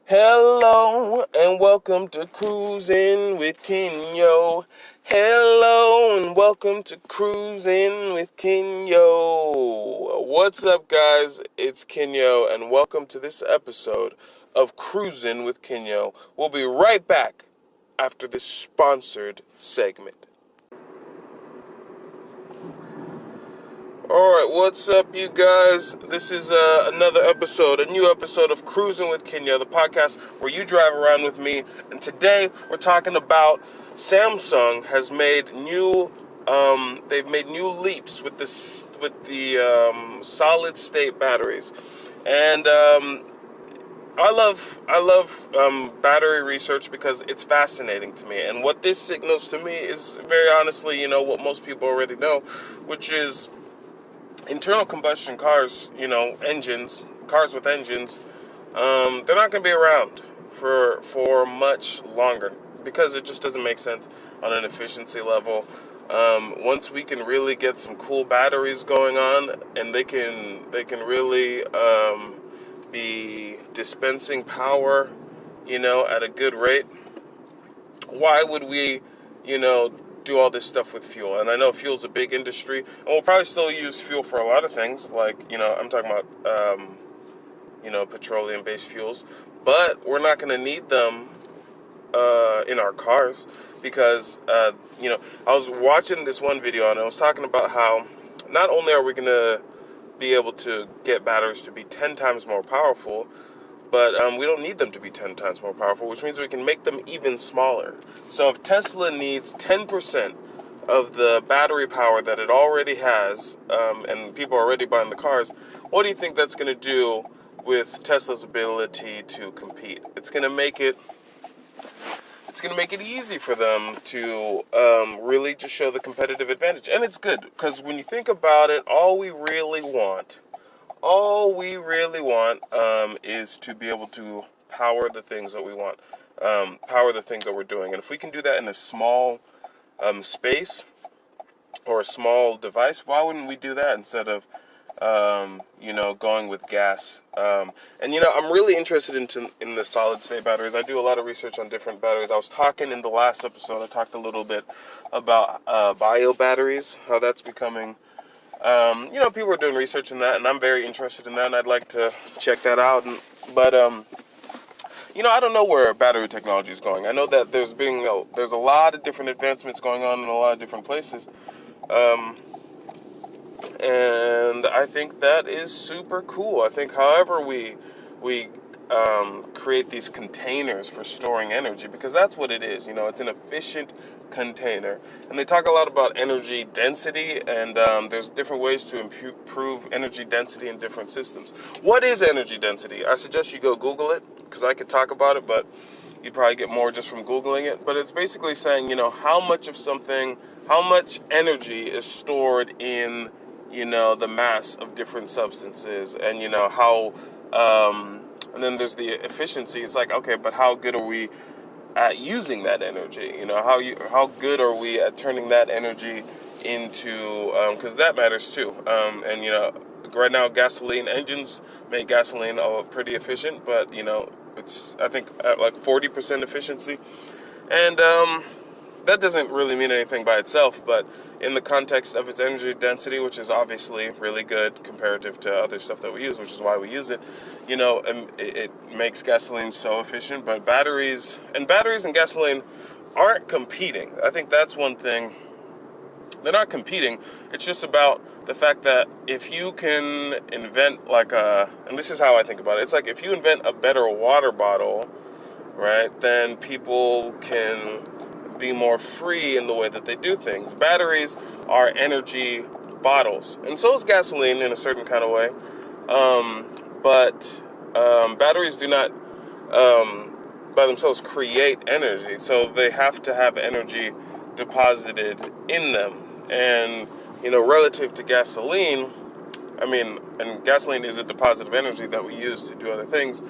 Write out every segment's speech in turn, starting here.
Hello and welcome to Cruisin with Kinyo. Hello and welcome to Cruisin with Kinyo. What's up, guys? It's Kinyo and welcome to this episode of Cruisin with Kinyo. We'll be right back after this sponsored segment. Alright, what's up, you guys? This is another episode, a new episode of Cruisin with Kinyo, the podcast where you drive around with me. And today we're talking about Samsung has made they've made new leaps with the solid state batteries, and I love battery research because it's fascinating to me. And what this signals to me is very honestly, what most people already know, which is internal combustion cars, cars with engines, they're not going to be around for much longer because it just doesn't make sense on an efficiency level. Once we can really get some cool batteries going on, and they can really be dispensing power, at a good rate. Why would we, do all this stuff with fuel? And I know fuel's a big industry, and we'll probably still use fuel for a lot of things, like, I'm talking about, petroleum-based fuels, but we're not going to need them in our cars because, I was watching this one video, and I was talking about how not only are we going to be able to get batteries to be 10 times more powerful, but we don't need them to be 10 times more powerful, which means we can make them even smaller. So if Tesla needs 10% of the battery power that it already has, and people are already buying the cars, what do you think that's going to do with Tesla's ability to compete? It's going to make it easy for them to really just show the competitive advantage. And it's good, because when you think about it, all we really want is to be able to power the things that we want, power the things that we're doing. And if we can do that in a small space or a small device, why wouldn't we do that instead of, going with gas? And, I'm really interested in the solid state batteries. I do a lot of research on different batteries. I was talking in the last episode, I talked a little bit about bio batteries, how that's becoming. People are doing research in that, and I'm very interested in that, and I'd like to check that out. But I don't know where battery technology is going. I know that there's a lot of different advancements going on in a lot of different places, and I think that is super cool. I think, however, we create these containers for storing energy, because that's what it is. It's an efficient container. And they talk a lot about energy density, and there's different ways to improve energy density in different systems. What is energy density? I suggest you go Google it, because I could talk about it, but you'd probably get more just from Googling it. But it's basically saying, how much energy is stored in, the mass of different substances, and, how, and then there's the efficiency. It's like, okay, but how good are we at using that energy? How good are we at turning that energy into, because that matters too. And, right now gasoline engines make gasoline pretty efficient, but, it's, I think, at like 40% efficiency. And, that doesn't really mean anything by itself, but in the context of its energy density, which is obviously really good comparative to other stuff that we use, which is why we use it, it makes gasoline so efficient. But batteries and gasoline aren't competing. I think that's one thing. They're not competing. It's just about the fact that if you can invent and this is how I think about it, it's like if you invent a better water bottle, right, then people can be more free in the way that they do things. Batteries are energy bottles, and so is gasoline in a certain kind of way. But batteries do not, by themselves, create energy, so they have to have energy deposited in them. And relative to gasoline, and gasoline is a deposit of energy that we use to do other things.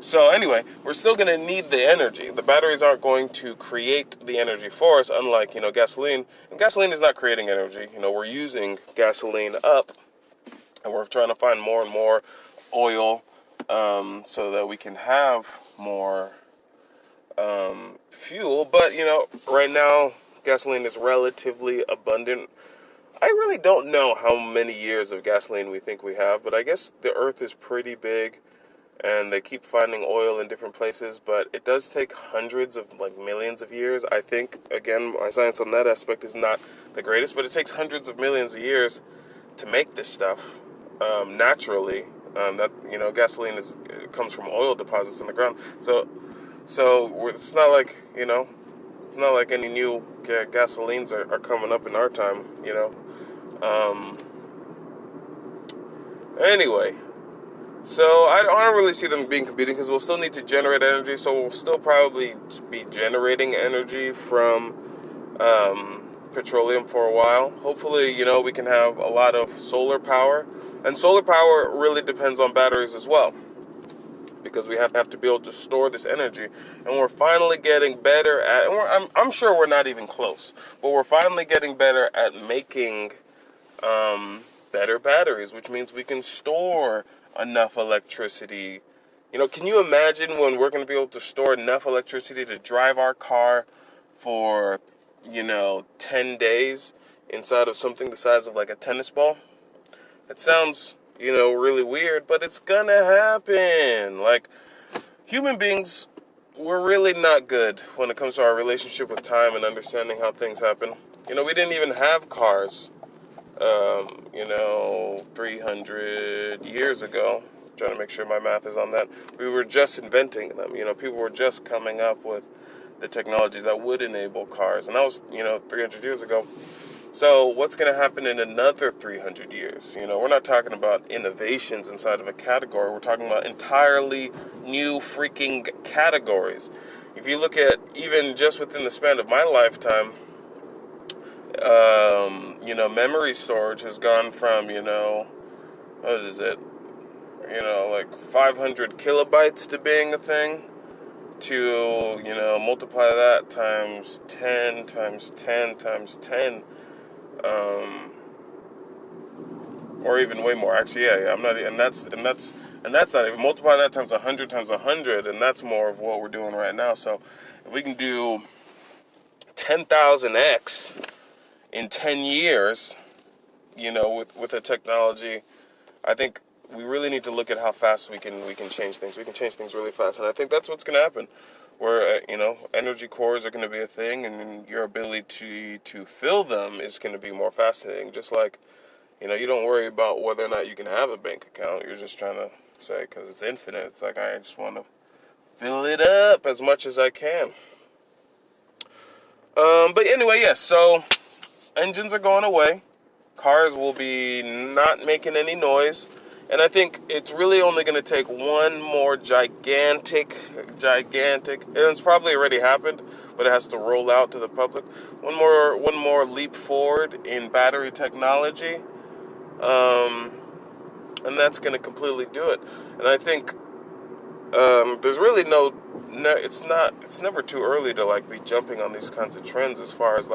So anyway, we're still going to need the energy. The batteries aren't going to create the energy for us, unlike, gasoline. And gasoline is not creating energy. We're using gasoline up, and we're trying to find more and more oil so that we can have more fuel. But, right now, gasoline is relatively abundant. I really don't know how many years of gasoline we think we have, but I guess the Earth is pretty big, and they keep finding oil in different places, but it does take hundreds of, millions of years. I think, again, my science on that aspect is not the greatest, but it takes hundreds of millions of years to make this stuff naturally. Gasoline comes from oil deposits in the ground. So it's not like, it's not like any new gasolines are coming up in our time, Anyway, so I don't really see them being competing because we'll still need to generate energy. So we'll still probably be generating energy from petroleum for a while. Hopefully, we can have a lot of solar power. And solar power really depends on batteries as well, because we have to be able to store this energy. And we're finally getting better at, and I'm sure we're not even close, but we're finally getting better at making better batteries, which means we can store enough electricity. Can you imagine when we're going to be able to store enough electricity to drive our car for, 10 days inside of something the size of like a tennis ball? It sounds, really weird, but it's gonna happen. Like, human beings, we're really not good when it comes to our relationship with time and understanding how things happen. We didn't even have cars, 300 years ago. I'm trying to make sure my math is on that. We were just inventing them. People were just coming up with the technologies that would enable cars. And that was, 300 years ago. So what's going to happen in another 300 years? We're not talking about innovations inside of a category. We're talking about entirely new freaking categories. If you look at even just within the span of my lifetime, memory storage has gone from, what is it? 500 kilobytes to being a thing to, multiply that times 10 times 10 times 10. Or even way more. Actually, yeah. I'm not, and that's not even multiply that times 100, and that's more of what we're doing right now. So, if we can do 10,000x in 10 years, with the technology, I think we really need to look at how fast we can change things. We can change things really fast, and I think that's what's going to happen. Where energy cores are going to be a thing, and your ability to fill them is going to be more fascinating. Just like, you don't worry about whether or not you can have a bank account. You're just trying to say, because it's infinite. It's like, I just want to fill it up as much as I can. But anyway, yes. So engines are going away. Cars will be not making any noise. And I think it's really only going to take one more gigantic, and it's probably already happened, but it has to roll out to the public. One more leap forward in battery technology, and that's going to completely do it. And I think there's really it's never too early to be jumping on these kinds of trends as far as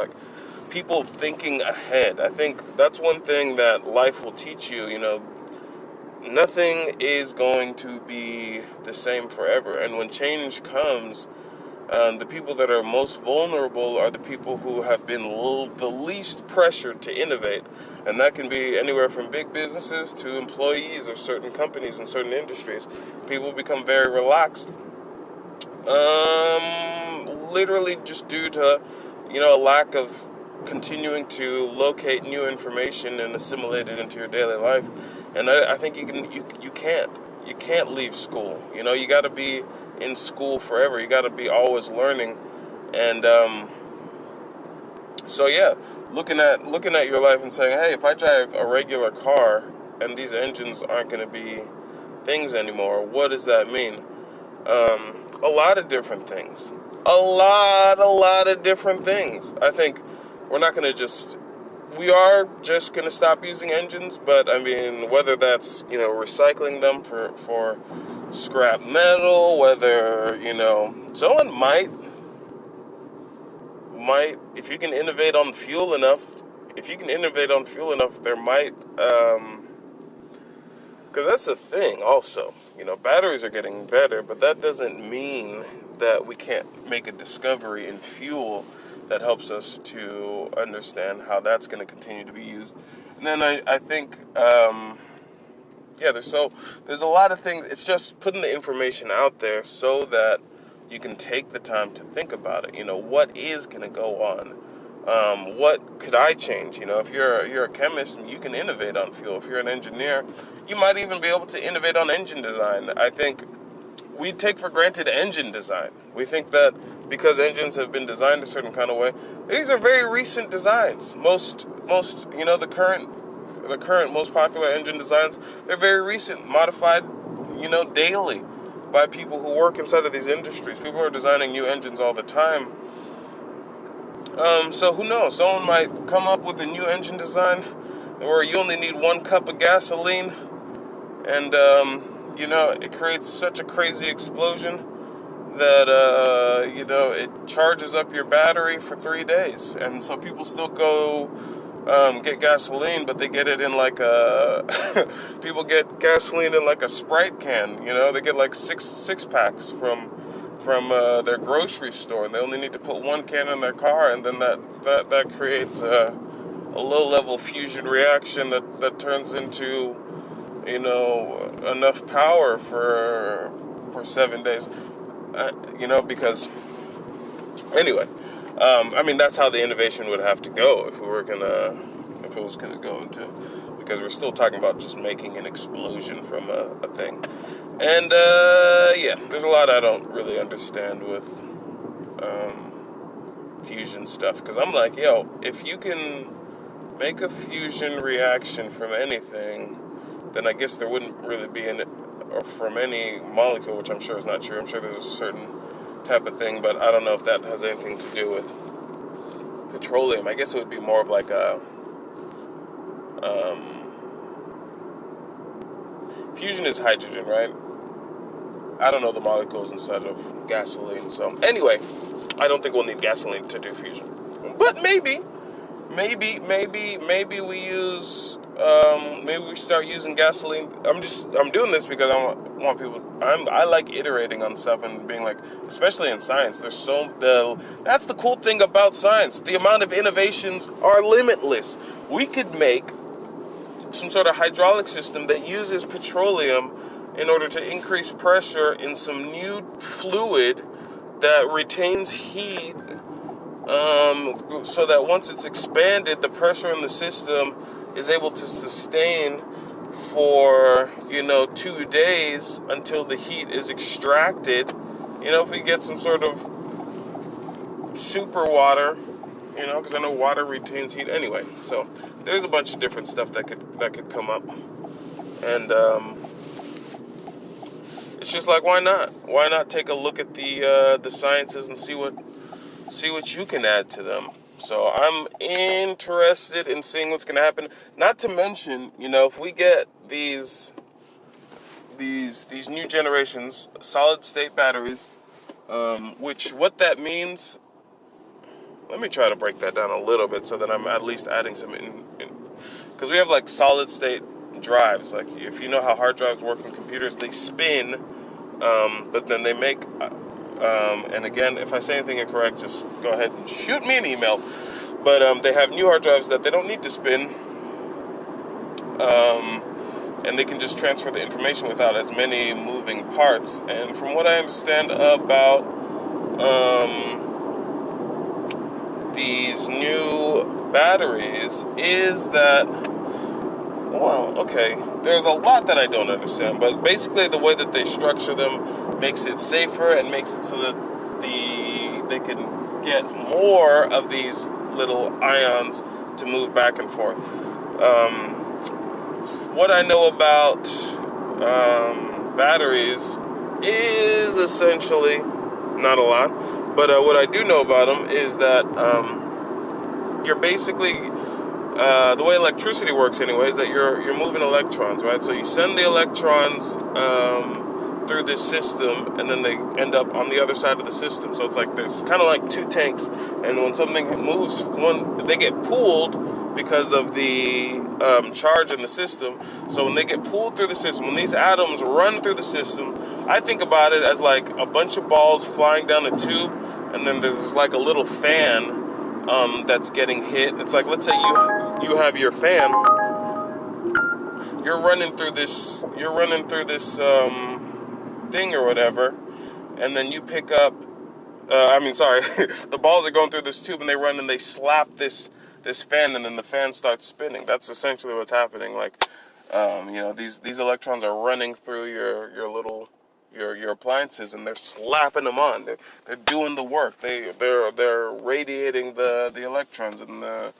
people thinking ahead. I think that's one thing that life will teach you. Nothing is going to be the same forever. And when change comes, the people that are most vulnerable are the people who have been the least pressured to innovate. And that can be anywhere from big businesses to employees of certain companies and certain industries. People become very relaxed. Literally just due to, a lack of continuing to locate new information and assimilate it into your daily life. And I think you can't leave school. You got to be in school forever. You got to be always learning. And so yeah, looking at your life and saying, hey, if I drive a regular car and these engines aren't going to be things anymore, what does that mean? A lot of different things. A lot of different things. I think we are just going to stop using engines, but I mean, whether that's, recycling them for scrap metal, whether, someone might, if you can innovate on fuel enough, there might, Because that's the thing also. Batteries are getting better, but that doesn't mean that we can't make a discovery in fuel that helps us to understand how that's going to continue to be used. And then I think, there's a lot of things. It's just putting the information out there so that you can take the time to think about it. What is going to go on? What could I change? If you're a chemist, you can innovate on fuel. If you're an engineer, you might even be able to innovate on engine design. I think we take for granted engine design. We think that because engines have been designed a certain kind of way, these are very recent designs. Most the current most popular engine designs, they're very recent, modified, daily by people who work inside of these industries. People are designing new engines all the time. So who knows? Someone might come up with a new engine design where you only need 1 cup of gasoline, and it creates such a crazy explosion that it charges up your battery for 3 days. And so people still go get gasoline, but they get it in like a people get gasoline in like a Sprite can. They get like six packs from their grocery store, and they only need to put 1 can in their car, and then that creates a low-level fusion reaction that turns into enough power for 7 days. Because anyway, that's how the innovation would have to go if it was gonna go into, because we're still talking about just making an explosion from a thing. And there's a lot I don't really understand with fusion stuff, because I'm like, if you can make a fusion reaction from anything, then I guess there wouldn't really be or from any molecule, which I'm sure is not true. I'm sure there's a certain type of thing, but I don't know if that has anything to do with petroleum. I guess it would be more of like a fusion is hydrogen, right? I don't know the molecules inside of gasoline. So anyway, I don't think we'll need gasoline to do fusion. But maybe we use, maybe we start using gasoline. I'm doing this because I want people, I like iterating on stuff and being like, especially in science, that's the cool thing about science. The amount of innovations are limitless. We could make some sort of hydraulic system that uses petroleum in order to increase pressure in some new fluid that retains heat, so that once it's expanded, the pressure in the system is able to sustain for 2 days until the heat is extracted. If we get some sort of super water, because I know water retains heat anyway. So there's a bunch of different stuff that could come up, and it's just like, why not? Why not take a look at the sciences and see what you can add to them? So I'm interested in seeing what's going to happen. Not to mention, if we get these new generations solid state batteries, which what that means. Let me try to break that down a little bit so that I'm at least adding some in, because we have like solid state drives. Like, if you know how hard drives work in computers, they spin, but then they make, and again, if I say anything incorrect, just go ahead and shoot me an email. But they have new hard drives that they don't need to spin, and they can just transfer the information without as many moving parts. And from what I understand about these new batteries is that, there's a lot that I don't understand, but basically the way that they structure them makes it safer and makes it so that they can get more of these little ions to move back and forth. What I know about batteries is essentially not a lot. But what I do know about them is that you're basically, the way electricity works anyway, is that you're moving electrons, right? So you send the electrons through this system, and then they end up on the other side of the system. So it's like there's kind of like 2 tanks, and when something moves, they get pulled because of the charge in the system. So when they get pulled through the system, when these atoms run through the system, I think about it as like a bunch of balls flying down a tube, and then there's like a little fan that's getting hit. It's like, let's say you have your fan, you're running through this thing or whatever, and then you pick up. The balls are going through this tube, and they run and they slap this fan, and then the fan starts spinning. That's essentially what's happening. Like, these electrons are running through your appliances, and they're slapping them on. They're doing the work. They're radiating the electrons in the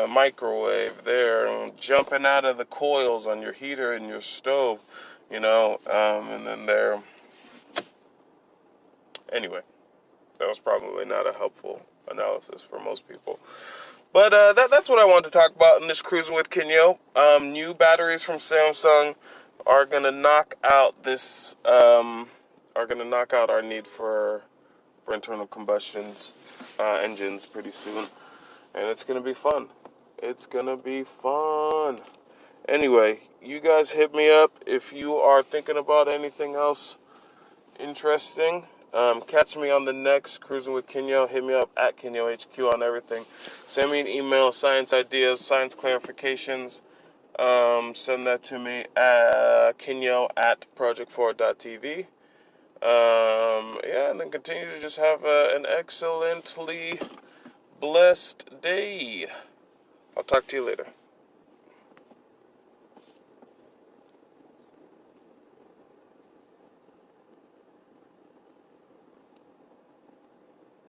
microwave. They're jumping out of the coils on your heater and your stove, and then they're. Anyway, that was probably not a helpful analysis for most people. But that's what I wanted to talk about in this Cruising with Kinyo. New batteries from Samsung are gonna knock out our need for internal combustions engines pretty soon, and it's gonna be fun. It's gonna be fun. Anyway, you guys hit me up if you are thinking about anything else interesting. Catch me on the next Cruising with Kinyo. Hit me up at Kinyo HQ on everything. Send me an email, science ideas, science clarifications. Send that to me at kinyo@project4.tv. And then continue to just have an excellently blessed day. I'll talk to you later.